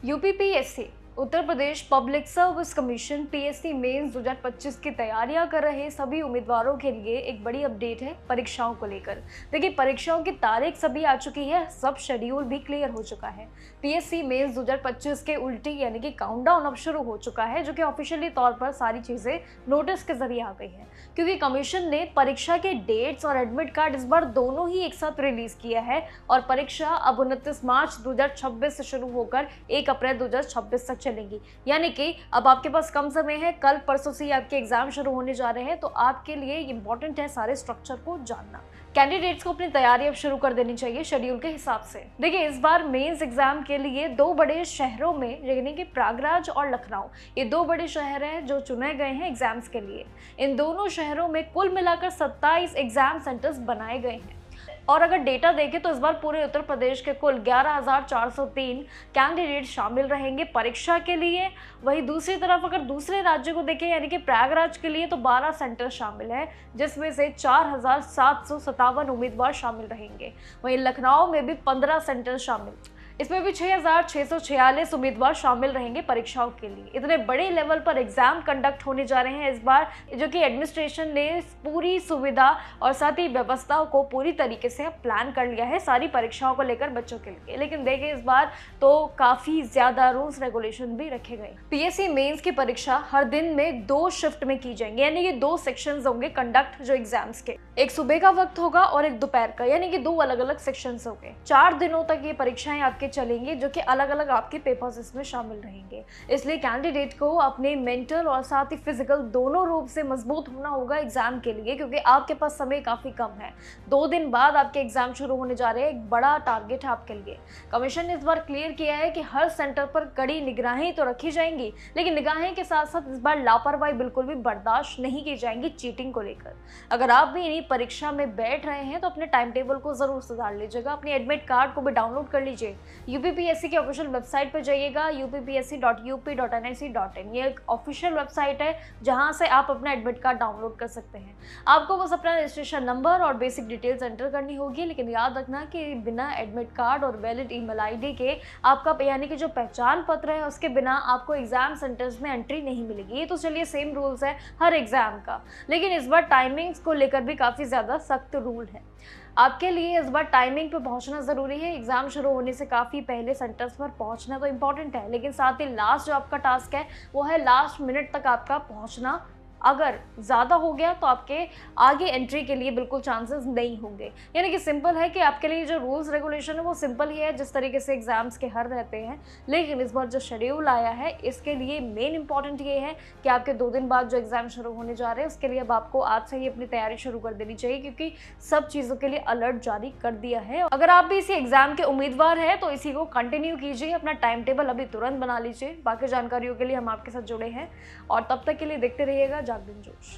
UPPSC Uttar Pradesh public service commission PSC mains 2025 की तैयारियां कर रहे सभी उम्मीदवारों के लिए एक बड़ी अपडेट है परीक्षाओं को लेकर। देखिए, परीक्षाओं की तारीख सभी आ चुकी है, सब शेड्यूल भी क्लियर हो चुका है। पीएससी मेंस 2025 के उल्टी यानी कि काउंटडाउन अब शुरू हो चुका है, जो कि ऑफिशियली तौर पर सारी चीजें नोटिस के जरिए आ गई है, क्योंकि कमीशन ने परीक्षा के डेट्स और एडमिट कार्ड इस बार दोनों ही एक साथ रिलीज किया है और परीक्षा अब 29 मार्च 2026 से शुरू होकर 1 अप्रैल 2026 तक चलेंगी। यानी कि अब आपके पास कम समय है, कल परसों से ही आपके एग्जाम शुरू होने जा रहे हैं, तो आपके लिए इंपॉर्टेंट है सारे स्ट्रक्चर को जानना। कैंडिडेट्स को अपनी तैयारी अब शुरू कर देनी चाहिए शेड्यूल के हिसाब से। देखिए, इस बार मेंस एग्जाम के लिए 2 बड़े शहरों में यानी कि प्रयागराज और लखनऊ, ये 2 बड़े शहर हैं जो चुने गए हैं एग्जाम्स के लिए। इन दोनों शहरों में कुल मिलाकर 27 एग्जाम सेंटर्स बनाए गए हैं। और अगर डेटा देखें तो इस बार पूरे उत्तर प्रदेश के कुल 11,403 कैंडिडेट शामिल रहेंगे परीक्षा के लिए। वहीं दूसरी तरफ अगर दूसरे राज्यों को देखें यानी कि प्रयागराज के लिए तो 12 सेंटर शामिल हैं, जिसमें से 4,757 उम्मीदवार शामिल रहेंगे। वहीं लखनऊ में भी 15 सेंटर शामिल, इसमें भी 6,646 उम्मीदवार शामिल रहेंगे परीक्षाओं के लिए। इतने बड़े लेवल पर एग्जाम कंडक्ट होने जा रहे हैं इस बार, जो कि एडमिनिस्ट्रेशन ने पूरी सुविधा और साथ ही व्यवस्थाओं को पूरी तरीके से प्लान कर लिया है सारी परीक्षाओं को लेकर बच्चों के लिए। लेकिन देखिए, इस बार तो काफी ज्यादा रूल्स रेगुलेशन भी रखे गए। पीएससी मेंस की परीक्षा हर दिन में 2 शिफ्ट में की जाएंगी, यानी कि 2 सेक्शंस होंगे कंडक्ट जो एग्जाम्स के। एक सुबह का वक्त होगा और एक दोपहर का, यानी कि 2 अलग अलग सेक्शंस होंगे। 4 दिनों तक ये परीक्षाएं आपके चलेंगे, जो कि अलग अलग आपके पेपर्स इसमें शामिल रहेंगे। इसलिए कैंडिडेट को अपने मेंटल और साथ ही फिजिकल दोनों रूप से मजबूत होना होगा एग्जाम के लिए, क्योंकि आपके पास समय काफी कम है। 2 दिन बाद आपके एग्जाम शुरू होने जा रहे हैं, एक बड़ा टारगेट है आपके लिए। कमीशन ने इस बार क्लियर किया है कि हर सेंटर पर कड़ी निगरानी तो रखी जाएंगी, लेकिन निगरानी के साथ साथ इस बार लापरवाही बिल्कुल भी बर्दाश्त नहीं की जाएंगी चीटिंग को लेकर। अगर आप भी इन्हीं परीक्षा में बैठ रहे हैं तो अपने टाइम टेबल को जरूर सुधार लीजिएगा, अपनी एडमिट कार्ड को भी डाउनलोड कर लीजिए। यूपीपीएससी के ऑफिशियल वेबसाइट पर जाइएगा, uppsc.up.nic.in। ये एक ऑफिशियल वेबसाइट है जहां से आप अपना एडमिट कार्ड डाउनलोड कर सकते हैं। आपको बस अपना रजिस्ट्रेशन नंबर और बेसिक डिटेल्स एंटर करनी होगी, लेकिन याद रखना कि बिना एडमिट कार्ड और वैलिड ईमेल आईडी के आपका यानी कि जो पहचान पत्र है उसके बिना आपको एग्जाम सेंटर्स में एंट्री नहीं मिलेगी। ये तो चलिए सेम रूल्स है हर एग्जाम का, लेकिन इस बार टाइमिंग्स को लेकर भी काफी ज्यादा सख्त रूल है। आपके लिए इस बार टाइमिंग पे पहुंचना जरूरी है। एग्जाम शुरू होने से काफी पहले सेंटर्स पर पहुंचना तो इम्पोर्टेंट है, लेकिन साथ ही लास्ट जो आपका टास्क है वो है लास्ट मिनट तक आपका पहुंचना। अगर ज़्यादा हो गया तो आपके आगे एंट्री के लिए बिल्कुल चांसेस नहीं होंगे। यानी कि सिंपल है कि आपके लिए जो रूल्स रेगुलेशन है वो सिंपल ही है, जिस तरीके से एग्जाम्स के हर रहते हैं। लेकिन इस बार जो शेड्यूल आया है इसके लिए मेन इंपॉर्टेंट ये है कि आपके 2 दिन बाद जो एग्जाम शुरू होने जा रहे हैं उसके लिए अब आपको आज से ही अपनी तैयारी शुरू कर देनी चाहिए, क्योंकि सब चीज़ों के लिए अलर्ट जारी कर दिया है। अगर आप भी इसी एग्जाम के उम्मीदवार हैं तो इसी को कंटिन्यू कीजिए, अपना टाइम टेबल अभी तुरंत बना लीजिए। बाकी जानकारियों के लिए हम आपके साथ जुड़े हैं और तब तक के लिए देखते रहिएगा जागरण जोश।